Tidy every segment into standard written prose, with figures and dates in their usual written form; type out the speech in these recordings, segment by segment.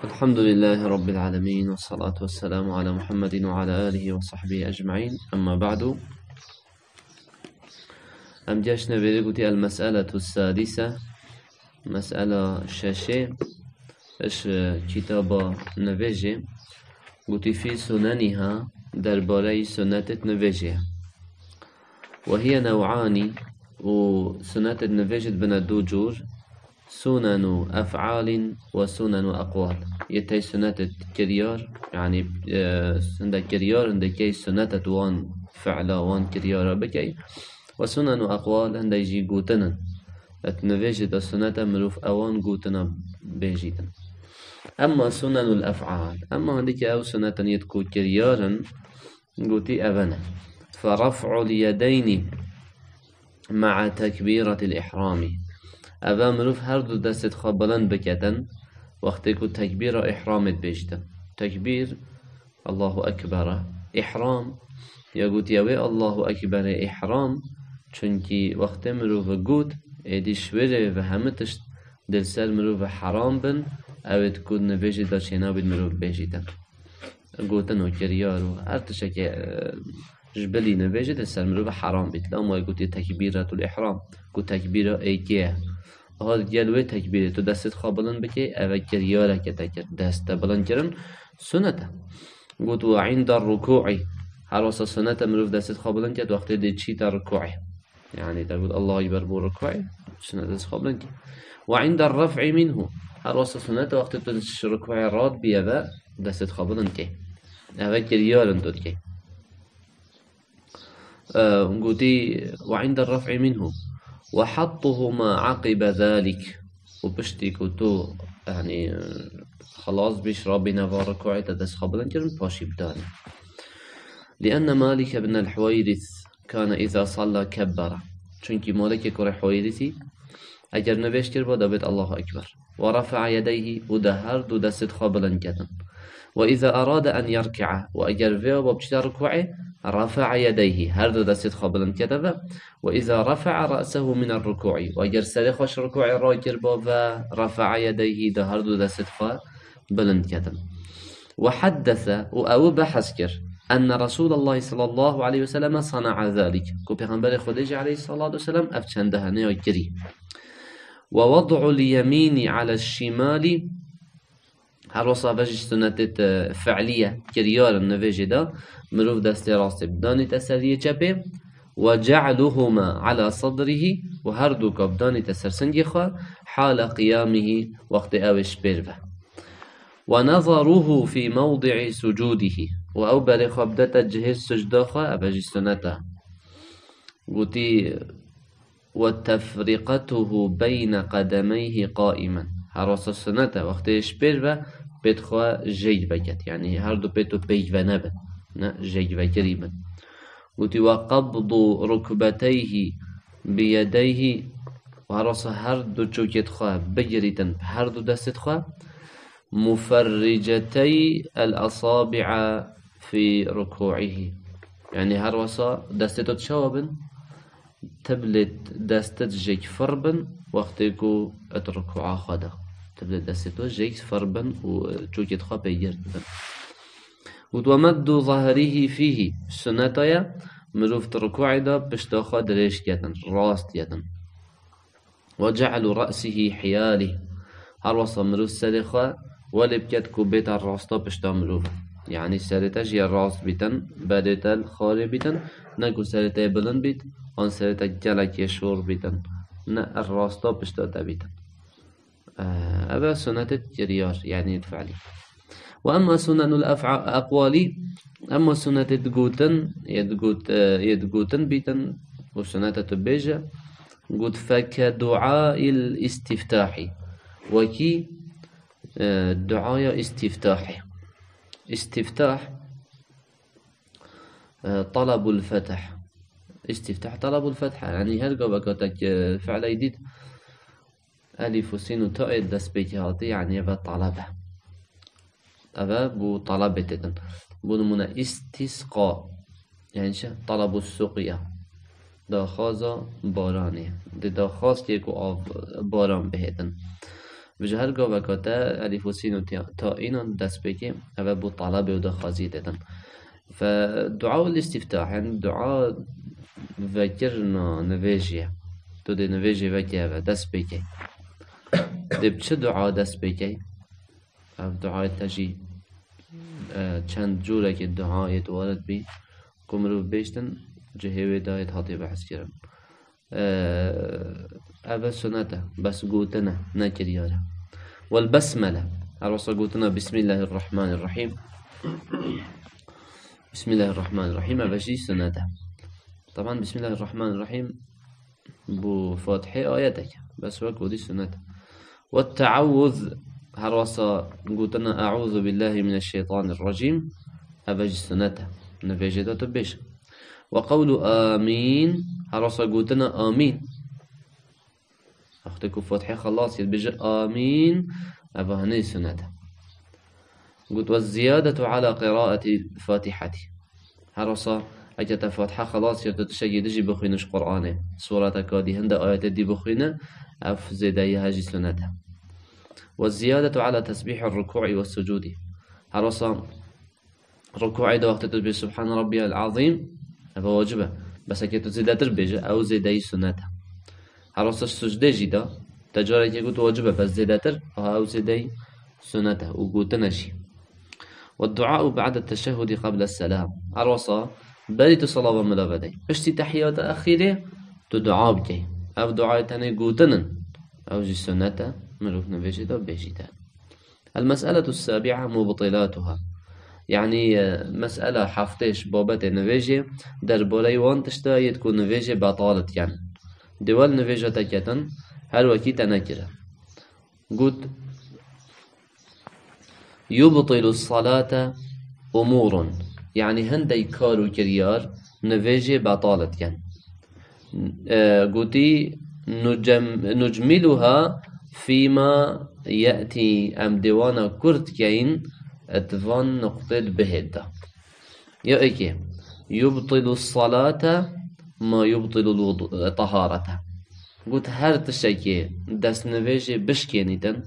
الحمد لله رب العالمين، والصلاة والسلام على محمد وعلى آله وصحبه أجمعين. أما بعد، أم جاشنا بريقتي المسألة السادسة، مسألة شاشة إيش كتاب نفيجي قلت في سننها درباري سنة نفيجي، وهي نوعان. وسنة نفيجي بنا دو جور: سنن أفعال وسنن أقوال. يتي سنة كريار يعني عند كريار عند كي سنة وان فعلا وان كريار بكي، وسنن أقوال عند يجي قوتنا اتنفيجد السنة مروف أوان قوتنا بيجيدا. أما سنن الأفعال، أما عندك أو سنة يتكو كريارا قوتي أبنا، فرفع اليدين مع تكبيرة الإحرام. أبا مروف هر دو دست خبلن بكتن وقتی که تکبیر احرامت بیشتن. تکبیر الله أكبر، إحرام یا گوت یاوی الله أكبر إحرام، چونکی وقت مروف گوت ایدی شوره و همه تشت دل سر مروف حرام بن اوید کود نبیجی دا چینا بید مروف بیجیدن گوتن و کریار و هر تشکی جبلی نبیجی دل سر مروف حرام بید. لا ما گوتی تکبیرة الإحرام، گوت تکبیره ایکیه هاد جلوه تکبیره تو دستت خابلن بکی اوه کریاره که تکر دست بلند کرن سنته. قلت وعند الركوع، هر واسه سنة مروف دست خابلن كد وقت دي تشي تا ركوع، يعني تقول الله يبر بو ركوع سنة دست خابلن كد. وعند الرفع منه، هر واسه سنة وقت تدش ركوع راد بيبا دست خابلن كد اوه كريارن دود كد. قلتي وعند الرفع منه وحطهما عقب ذلك، وبشتي كتو يعني خلاص بيش ربي نفار ركوعي تدس خبلن كرن باشي بداني. لأن مالك بن الحويرث كان إذا صلى كبر، چونكي مالك كور حويرثي أجر نبيش كربا دبت الله أكبر ورفع يديه ودهر دو دست خبلن كرن. وإذا أراد أن يركع وأجر فيه وبشتا ركوعي رفع يديه هر دو دست خبلن كتبه. وإذا رفع رأسه من الركوع وأجر سرخش ركوع راجر بابا رفع يديه ده هر دو دست بلند كتب. وحدث أو بحسكر أن رسول الله صلى الله عليه وسلم صنع ذلك، كو پیغمبر خديج عليه الصلاة والسلام أفچنده نياجري. ووضع اليمين على الشمال، هر وصا بجش سنة فعلية كريار النفيجي دا مروف دست راست بداني تسرية جبه، وجعلهما على صدره وهردو كبداني تسرسنجي خوا حال قيامه وقت اوش بيرفه. ونظره في موضع سجوده، وأو بري خبدت جهز سجده خوا أبجي سنته. قلتي وتفرقته بين قدميه قائما، هروس السنة وقت يشبير بيتخوا جيد بكت، يعني هردو بيتو بيج ونبت جيد وكريبا. قلت وقبض ركبتيه بيديه، وهروس هردو چوكت خوا بجريتن هردو دست خوا مفرجتي الأصابع في ركوعه، يعني هروسا دستتو تشوابن تبلت دستت جيك فربن وقتكو اتركوعا خدا تبلت دستتو جيك فربن وچوكت خوا بيجرتن. ومد ظهره فيه سنتايا مروف تركوعي دا بشتاخوا دريش كتن راست يتن. وجعل رأسه حياله، هر وصا مروف سرخوا ولبكت كو بيت الراستا بشتا مروف، يعني سرتا جي راست بيتن بدتا الخاري بيتن، نكو سرتا بلن بيت آن سرتا جلك يشور بيتن، نا الراستا بشتا تبيتن. أبا سنة الجريار يعني الفعلي. وأما سنن الأقوالي، أما سنة تقوتن يدقوتن بيتن وسنة تبيجة قد فكدعاء الاستفتاح، وكي دعاء استفتاح. استفتاح طلب الفتح، استفتاح طلب الفتح، يعني هرقا بكاتك فعل يديد ألف وسين وتاء دس بيتهاتي يعني يبقى طلبه أبا بو طلبتن بو نمونا استسقاء، يعني شه طلب السقيا داخازا بارانه ده داخاز که کو آب باران بهتن. بجه هر گاه وکاته الف و سین و تا اینا دست بکی اوه بو طلب و دخوازی دادن. فدعاء الاستفتاح يعني دعاء ذكرنا نواجه تو دي نواجه وكي دست بكي دي بچه دعاء دست بكي او دعاء تجي چند جوره که دعاء يتوارد بي كمرو بيشتن جهوه دايت هاتي بحث كرن او سنته بس قوتنا نكريانا. والبسملة الرسول قوتنا بسم الله الرحمن الرحيم بسم الله الرحمن الرحيم أبشي سنته. طبعا بسم الله الرحمن الرحيم بو فاتحة آياتك بس وكو دي سنته. والتعوذ هروسا قوتنا أعوذ بالله من الشيطان الرجيم أبشي سنته نفيجة تبش. وقول آمين هروسا قوتنا آمين أختكو فاتحة خلاص يتبجي آمين أبهني سنته. قلت والزيادة على قراءة الفاتحة هرصا أجت فاتحة خلاص يتشجي دجي بخينش قرآنه سورة كادي هند آيات دي بخينه أف زيداي هاجي سنتها. والزيادة على تسبيح الركوع والسجود هرصا ركوع إذا وقت تسبيح سبحان ربي العظيم أبا واجبه بس أكيد زيادة تربيجة أو زيداي سنتها. هرصا السجدة جدا تجارة يقول واجبه بس زيادة تر أو زيداي سنتها وقلت نشي. والدعاء بعد التشهد قبل السلام الرصا بريت صلاة وملابدي اشتي تحيات أخيرة تدعاء بكي أو دعاء تاني قوتنا أو جي سنة ملوك نبيجي بيجيتا. المسألة السابعة مبطلاتها يعني مسألة حفتش بابت نبيجي در بولي وان تشتا تكون نبيجي بطالت يعني دول نبيجي تكتن هل وكي تنكرة قلت يبطل الصلاة أمور يعني هندي كارو كريار نفيجي بطالت يعني قلتي نجملها فيما يأتي أم ديوانا كرت كين اتفان نقطة بهدا يا ايكي يبطل الصلاة ما يبطل الطهارة. قلت هر تشكي دس نفيجي بشكينيتن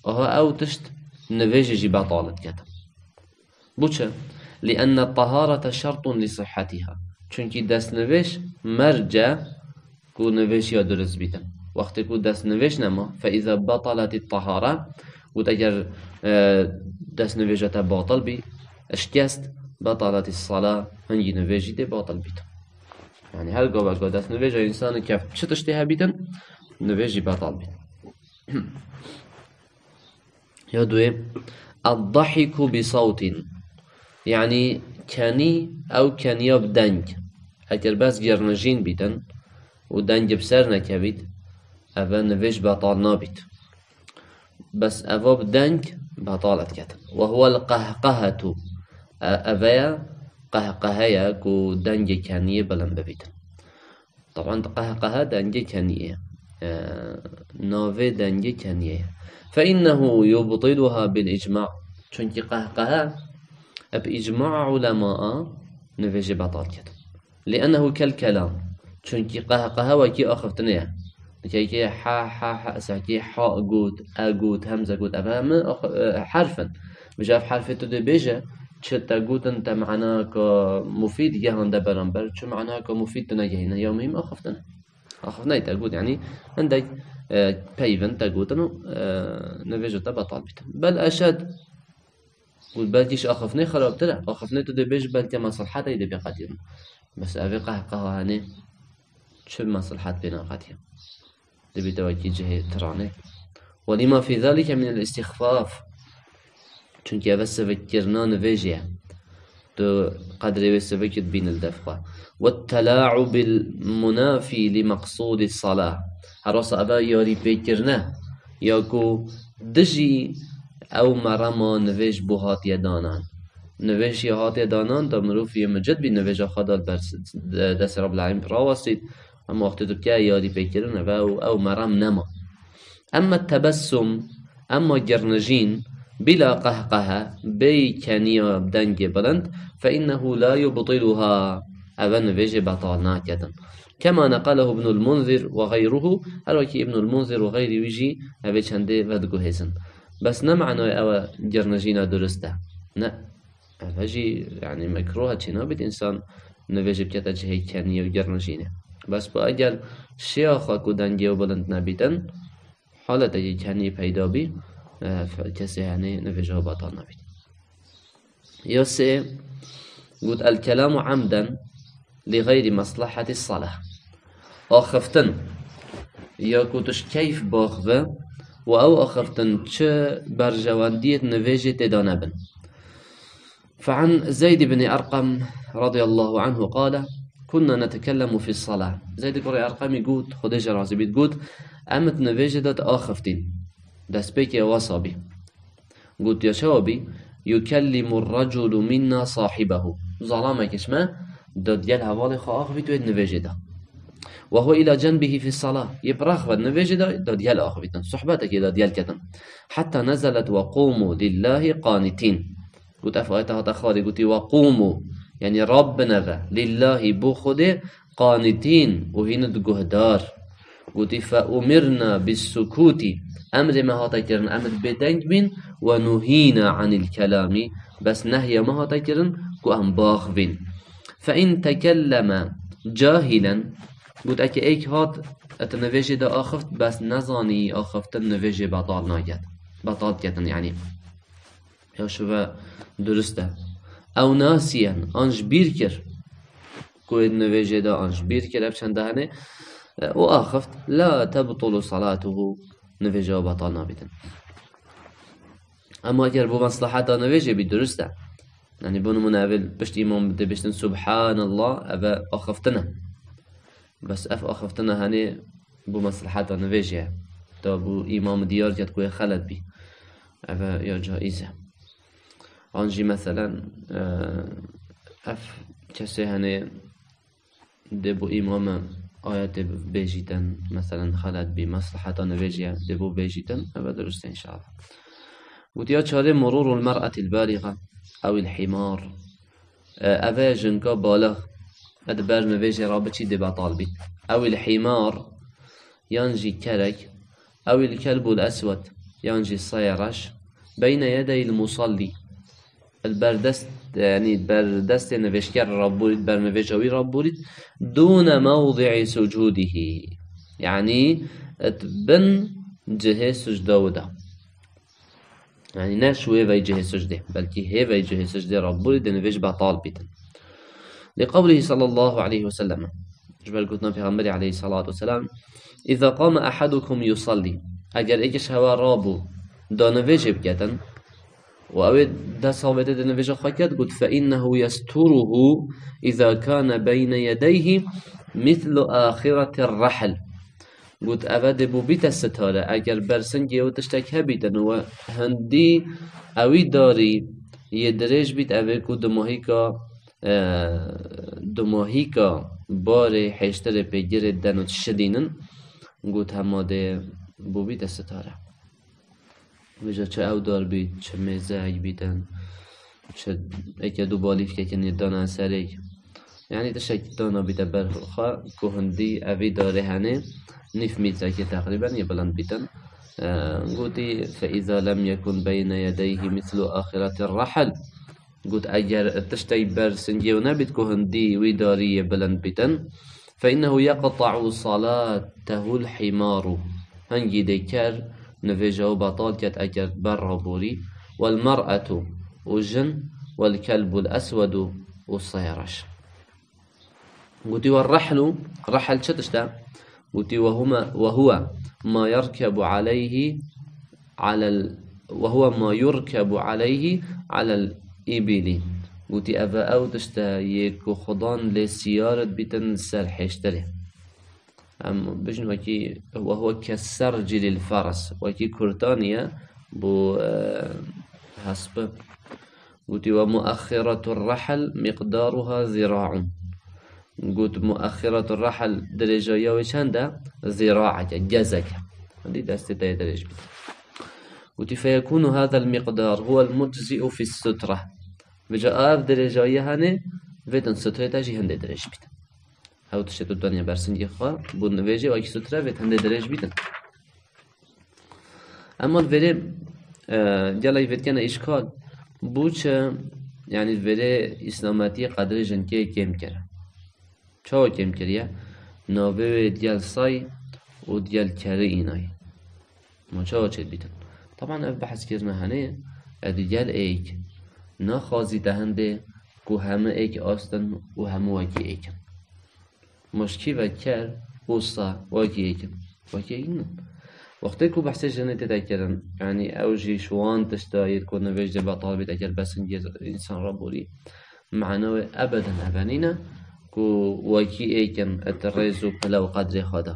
أو تشت نفيجي جي بطالت كتب بوچه لأن الطهارة شرط لصحتها چونكي دست نويش مرجع كو نويش يدرس بيتن وقت كو دست نويش نما فإذا بطلت الطهارة وتجر دست نويشة باطل بي اشكست بطلت الصلاة هنجي نويشي دي باطل بيتن يعني هل قوة دست نويشة إنسان كيف شتشتها بيتن نويشي باطل بيتن. يدوي الضحك بصوت يعني كاني أو كانيا بدنج أكر بس جرنجين بيتن ودنج بسرنا كبيت أفا نفيش بطال نابيت بس أفا بدنج بطالت كتن. وهو القهقهة أفا قهقهية كو دنج كانية بلن ببيتن. طبعا قهقهة دنج كانية نافي دنج كانية فإنه يبطلها بالإجماع چونكي قهقها بإجماع علماء نفيجي بطال كتب لأنه كالكلام چونكي قهقها وكي أخفتنيه كي حا حا حا ساكي حا قود أقود همزة قود أفهم حرفا بجاف حرفة تدي بيجا چتا قود انت معناك مفيد يهان دا برانبر چو معناك مفيد تنجهين يومهم أخفتنا يتقود يعني عندك بيفن تقولتنو نفيجو تبع طالبته بل أشد قل بلكيش أخفني خراب ترى أخفني تدي بيج بلكي مصلحة يدي بقديم بس أبي قهقه هاني شو مصلحة بين قديم تبي توجي جهة تراني. ولما في ذلك من الاستخفاف چونك بس فكرنا نفيجيا تو قدر بس فكر بين الدفقة. والتلاعب المنافي لمقصود الصلاة هراسا أبا ياري بيكرنا ياكو دجي أو مرما نويش بو هاتي دانان نويش هاتي دانان دا مروف يمجد بي نويش خدا البرس دس رب العالمين براوستيد أما وقت تبكي ياري بيكرنا أو مرم نما. أما التبسم أما جرنجين بلا قهقها بي كانيا بدنج بلند فإنه لا يبطلها أبا نويش بطالنا كدن كما نقله ابن المنذر وغيره. هل وكي ابن المنذر وغيره ويجي أبي چنده ودقو هزن بس نمعنى أو جرنجينا درسته نا هجي يعني مكروه چنا بيت إنسان نویجه بكتا جهي كانية وجرنجينه بس با اگر شياخا كودنگي وبلند نبيتن حالة اگه كانية پیدا بي كسي يعني نویجه بطال نبيت. يا سي قلت الكلام عمدا لغير مصلحة الصلاة آخفتن يا كوتش كيف باخوه و او آخفتن چه برجواندية نويجه تدانبن. فعن زيد بن أرقم رضي الله عنه قال كنا نتكلم في الصلاة. زيد بن أرقم يقول خديجة رازي بتقول أمت نويجه دات آخفتين دست بيك يا وصابي قلت يا شوابي يكلم الرجل منا صاحبه ظلامك اسمه داد يل هوالي خواخ بيتو نويجه دا وهو إلى جنبه في الصلاة يبرخ ونويجه دا داد يل آخفتن صحبتك داد يل كتن حتى نزلت وقوموا لله قانتين. قلت أفعيتها تخاري قلت وقوموا يعني ربنا لله بو خده قانتين وهين دقهدار. قلت فأمرنا بالسكوت أمر ما هاتكرن أمر بدنج بين ونهينا عن الكلام بس نهي ما هاتكرن كو أم باخ بين. فإن تكلم جاهلا قلت أكي ايك هات اتنويجه دا آخفت بس نزاني آخفت النويجه بطال نايد بطال كتن يعني يا شو درسته او ناسيا انج بيركر كو النويجه دا انج بيركر ابشن دهنه وآخفت لا تبطل صلاته نويجه بطال نابتن. اما اگر بو مصلحة نويجه بي درسته يعني بونو مناول بشت امام بده بشتن سبحان الله ابا آخفتنا بس اف آخفتنا هنه بو مصلحة نويجه تا بو امام ديار جد كوي خلد بي ابا يا جائزه. آنجی مثلا اف کسی هنه دبو امام آیت بیجیتن مثلا خلد بی مصلحتا نویجیه دبو بیجیتن او درسته انشاءالله. قلت يا چاره مرور المرأة البالغة او الحمار اوه جنكا بالغ ادبر نویجی رابط چی دبا طالبی او الحمار ينجي كرك او الكلب الاسود ينجي الصيرش بين يدي المصلي البردست يعني البردست نوشكر ربوريد برنوشاوي ربوريد دون موضع سجوده يعني اتبن جهة سجده وده يعني نشوي في جهة سجده بلكي هي في جهة سجده ربوريد نوش بطال بيتن لقوله صلى الله عليه وسلم جبال قلتنا في غنبري عليه الصلاة والسلام إذا قام أحدكم يصلي أجر إيكش هوا رابو دا نوش بكتن وأود ده صابت النبي خاكت قلت فإنه يستره إذا كان بين يديه مثل آخرة الرحل قلت أود ببيت الستارة أجر برسنجي وتشتك هبيتن وهندي أوي داري يدريج بيت أبيكو دماهيكا باري حيشتر بيجير الدنو تشدينن قلت هما ده ببيت الستارة بجا چه او دار بید چه مزاج بیدن چه اکه دو بالیف که کنی دانا سریک يعني تشك دانا بيتا برخا كهندي أبي داره هنه نف ميتر كي تقريبا يبلند بيتن قلتي فإذا لم يكن بين يديه مثل آخرة الرحل قلت أجر تشتي برسنجي ونبت كهندي ويداري يبلند بيتن فإنه يقطع صلاته الحمار هنجي ديكر نفجه بطال كت أجر بر بوري والمرأة والجن والكلب الأسود والصيرش قلت والرحل رحل شتشتا قلت وهو ما يركب عليه وهو ما يركب عليه على الإبل قلت أفا أو تشتا يكو خضان لسيارة بيتن سرحشتره بجن وكي وهو كالسرج للفرس وكي كرتانيا بو حسب قلت ومؤخرة الرحل مقدارها ذراع قلت مؤخرة الرحل درجة يوشندا ذراعك جزك هذه دستة درجة قلت فيكون هذا المقدار هو المجزئ في السترة بجاء درجة يهني فيتن سترة تجي هند درجة هاو تشت الدنيا برسنجي خوا بو نواجه واكي سترة في تهند درج بيتن. اما الفيري جالا يفيد كان اشكال بوش يعني الفيري اسلاماتي قدر جنكي كيم كره چاو كيم كريا ناوه ديال صاي و ديال كري ايناي ما چاو چد بيتن. طبعا اف بحث كرنا هنه ديال ايك نخازي دهنده كو همه ايك آستن و همه واكي ايكن مشكي و كر وصا واكي ايكن واكي ايكن وقتی که بحث جنتی تکردن یعنی اوجی شوان تشتاید که نوشته با طالبی تکر بس انسان را بولی معناه ابدا ابنینه که واکی ایکن اترزو پلو قدر خدا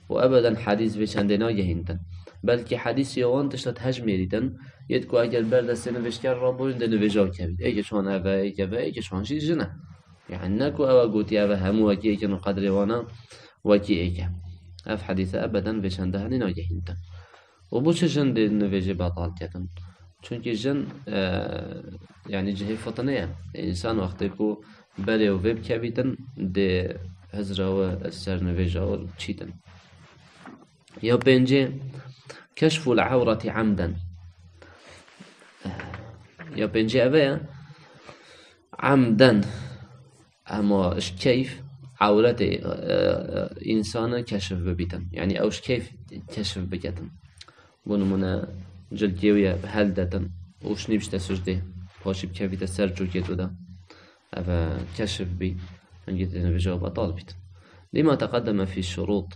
و ابدا حدیث به چندنا گهیندن بلکه حدیث یوان تشتاد هجمی ریدن ید که اگر بردست نوشتگر را بولین ده نوشتار کبید ایک شوان اوه ایک شوان شید جنه يعني نكو أو قوتي أبا همو وكي إيكن وقدر وانا وكي إيكن أف حديثة أبدا بيشان دهني ناجحين تن وبوش جن دي نويجي باطال كتن چونكي جن يعني جهي فطنية إنسان وقتكو بلي وفيب كبيتن دي هزرا والسر نويجا والشيتن يا بينجي كشف العورة عمدا يا بينجي أبا عمدا اما اش كيف عورت انسان كشف ببيتن يعني اوش كيف كشف بكتن بونمونه جلجيوية هلدتن وش نيبشت سجده باشي بكفيت سرجو كيتو ده افا كشف بي انجد بجواب اطال بيتن لما تقدم في الشروط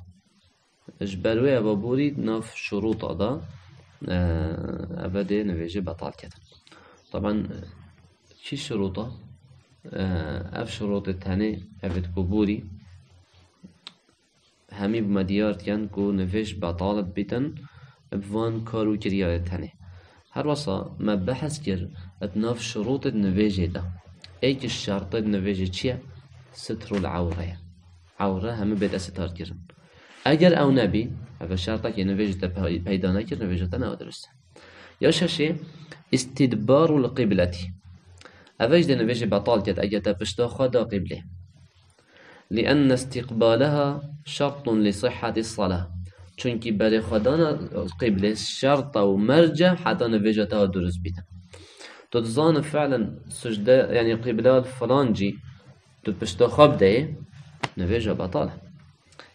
اجبالوية بابوري ناف شروط ادا ابدا نفيجي بطال كتن طبعا شي الشروطه اف شروط التاني افت كبوري همي بمديار كان كو نفيش بطالب بيتن بفان كارو كريا التاني هر وصا ما بحث كر اتناف شروط النفيجي ده ايك الشرط النفيجي چيه ستر العورة عورة همي بيت ستار كرن اگر او نبي اف الشرطة كي نفيجي ده بيدا نكر نفيجي ده نو درست يا شاشي استدبار القبلة أفاش ده نبيجي بطال كت أجتا بشتا خدا قبله لأن استقبالها شرط لصحة الصلاة چونكي بري خدانا قبله شرط ومرجع حتى نبيجتها درس بيتا تتظان فعلا سجدة يعني قبلة الفلانجي تبشتا خب ده نبيجة بطالة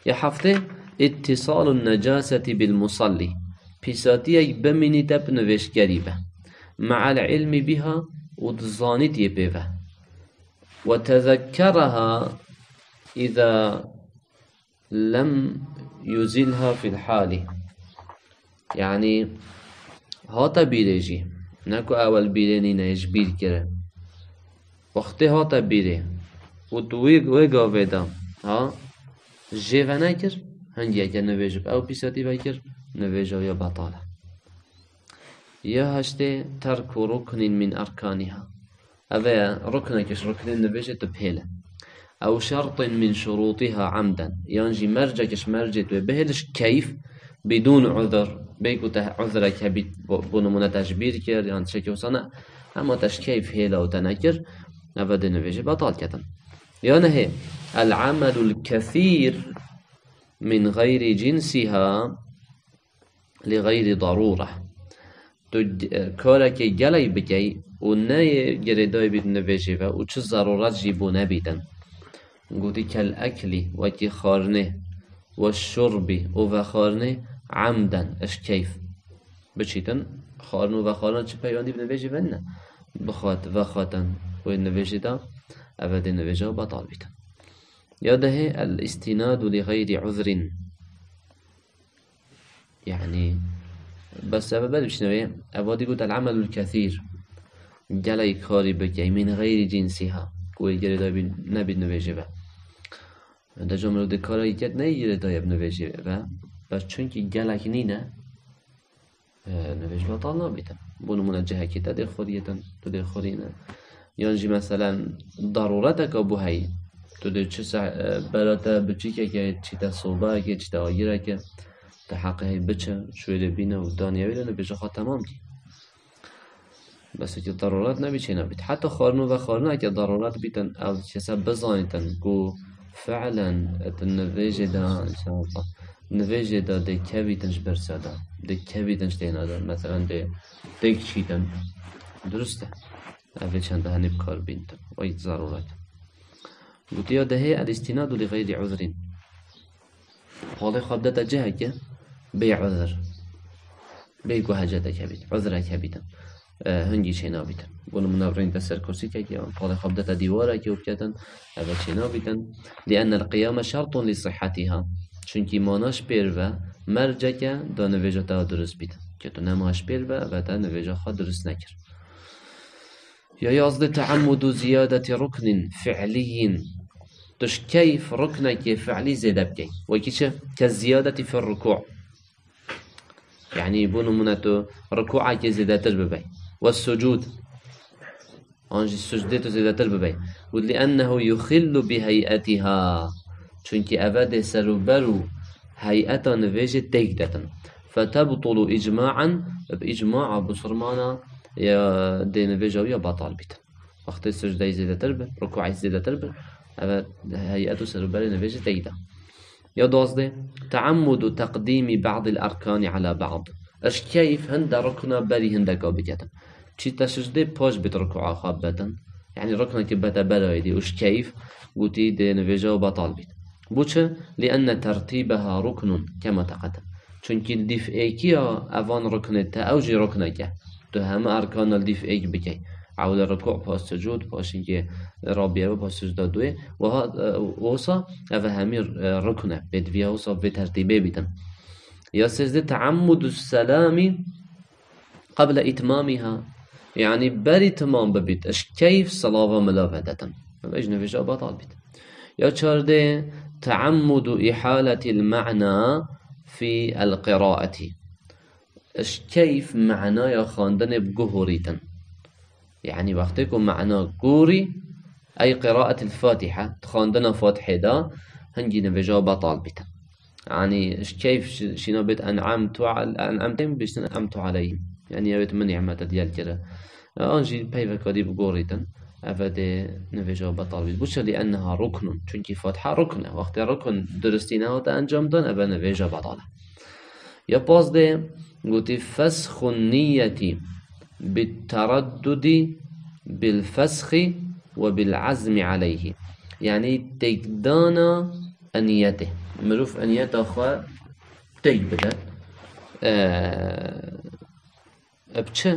يا حفظه اتصال النجاسة بالمصلي بيساتيه بمني تب نبيش قريبة مع العلم بها وتظانيت يبيفه وتذكرها إذا لم يزلها في الحال يعني هاتا بيريجي نكو أول بيريني نيجبير كره وقت هاتا بيري ويقا ويدا ها جيفا نكر هنجي اكر نويجب أو بيساتي بكر نويجا يا بطالة يا هشتي ترك ركن من أركانها أذا ركنكش ركن نبيجة تبهله أو شرط من شروطها عمدا ينجي مرجكش مرجت وبهلش كيف بدون عذر بيكو عذرك بنمونة تجبير كر يعني شكي وصنع أما تشكيف هيلا وتنكر أبدا نبيجة بطال كتن يعني هي العمل الكثير من غير جنسها لغير ضرورة کارکی گلی بکی و نه گریدای بید نویجه و چه ضرورت جیبو نبیدن گوتی کل اکلی و کی خارنه و شربی و خارنه عمدن اش کیف بچیتن خارنه و خارنه چه پیوندی بنویجه بنه بخواد و خاتن و نویجه دا اول نویجه بطال بیتن یاده الاستناد لغیر عذر يعني بس سبب بشنوه أبادي قلت العمل الكثير جلي كاري بكي من غير جنسها كوي جري دا نبي نويجه ده جمله ده كاري جد نيجري دا نويجه بس چونكي جلك نينه نويج بطال نابيتن بونو منجهة كي تدي خوريتن تدي خورينه ينجي مثلا ضرورتك أبو هاي تدي چه براتا بچيكه كي چيتا صوبه كي چيتا آگيره كي تحقق هاي بچه شوية بينا ودانيا بينا نبيجا خواهد تمام كي بس اكي ضرورات نبي چه نبيت حتى خارنو و خارنو اكي ضرورات بيتن او كسا بزانيتن كو فعلا النفيجة دا إن شاء الله النفيجة دا دي كابي تنش برسا دا دي كابي تنش تينا دا مثلا دي ديك شيتن درسته أفي چند هني بكار بينتن ويت ضرورات قلت يا ده هي الاستناد لغير عذر حالي خابدتا جهك بي عذر بي كوهجتا كبيت عذر كبيتا هنجي شينا بيتن بونو منافرين تسر كرسي كي حالي خابدتا ديوارا كي وبكتن أفي شينا بيتن لأن القيام شرط لصحتها چونكي ماناش بيروا مرجك دا نويجتا درست بيتن كتو نماش بيروا ودا نويجا خوا درست نكر يا يازد تعمد زيادة ركن فعلي تش كيف ركنك فعلي زيادة بكي وكيش كالزيادة في الركوع يعني يبونو مناتو ركوعك زيادة ببي والسجود أنجي السجدة زيادة ببي ولأنه يخل بهيئتها چونك أفاد سربرو هيئة نفيجة تيكدة فتبطل إجماعا بإجماع بصرمانا يا دي نفيجة ويا بطال بيت وقت السجدة زيادة تربة ركوع زيادة تربة أفاد هيئة سربرو نفيجة تيكدة يا دوزدي تعمد تقديم بعض الأركان على بعض اش كيف هندا ركنا بري هندا كابتة چي تسجدة باش بيت ركوع خابتا يعني ركنا كبتا برايدي وش كيف قوتي دي نفيجة وبطال بيت بوچه لأن ترتيبها ركن كما تقدم چونك الديف ايكيا اوان ركنتا اوجي ركنك تو هم اركان الديف ايك بكي عول الركوع باس سجود باش انك رابيه باس سجده دوي ووصا افهمير ركنه بدفيا وصا بترتيبه بيتم يا سجده تعمد السلام قبل اتمامها يعني بري تمام ببيت اش كيف صلاه ملافدة اجنه في بطال بيت يا چارده تعمد إحالة المعنى في القراءة اش كيف معنى خاندن بجهوريتن يعني وقتكم معنى جوري أي قراءة الفاتحة خاندنا فاتحة دا هنجي نفجا بطال بيتن يعني اش كيف شنو بيت أنعمتم بيش أنعمت عليهم يعني يا بيت من نعمة ديال كده أنجي بيفا كدي بجوريتن أفادي نفيجا بطال بيت بوش لأنها ركن چونكي فاتحة ركنه وقت ركن درستينه وتا أنجام دان أفا نفيجا بطاله يا باز دي قلت فسخ النية بالتردد بالفسخ وبالعزم عليه يعني تيكدانا أنيته مروف أنيته خوا تيك بدأ أبتش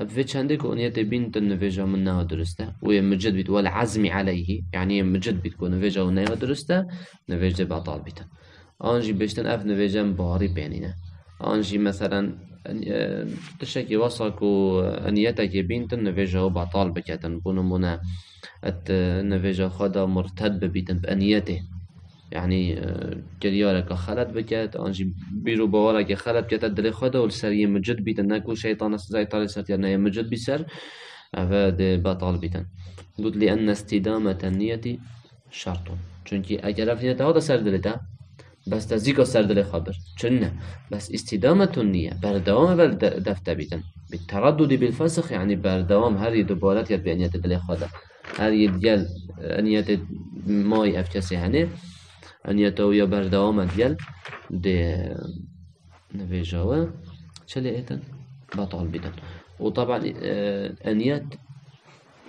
في چندك أنيت بنت النفيجة منها درسته ويمجد بيت والعزم عليه يعني يمجد بيت كون نفيجة ونها درسته نفيجة بطال بيت أنجي بيشتن أف نفيجة باري بيننا أنجي مثلا تشكي وصك أنيتك بنت النفيجة وبطال بكتن بونو منا النفيجة خدا مرتد ببيتن بأنيته يعني كريارك خلت بكت أنجي بيرو بوالك خلت بكت دل خدا والسرية مجد بيتن ناكو شيطان زي طالي سرتير نايا مجد بيسر أفاد بطال بيتن قلت لأن استدامة النية شرط چونكي أجل في نيته هذا سر دلتا بس تزيكا سر دل خبر چنه بس استدامة النية بردوام دفتا بيتن بالتردد بالفسخ يعني بردوام هر يدبالات يد بأنية دل خدا هر يديال أنية ماي أفكسي هنه أنيته ويا بردوام ديال دي نفيجاوه چلي ايتن بطال بيتن وطبعا أنيات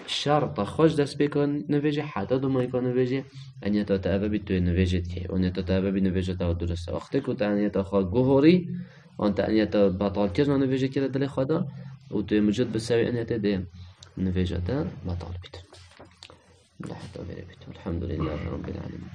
شرط خوش دست بكون نفيجه حتى دو ما يكون نفيجه أنيته تأبى بتوي نفيجه كي وأنيته تأبى بنفيجه تاو درسته وقتی که أنيته خود جوهری أنت أنيته بطال كرنا نفيجه كده دل خدا وتوي مجد بسوي أنيته دي نفيجه تا بطال بيتن الحمد لله رب العالمين.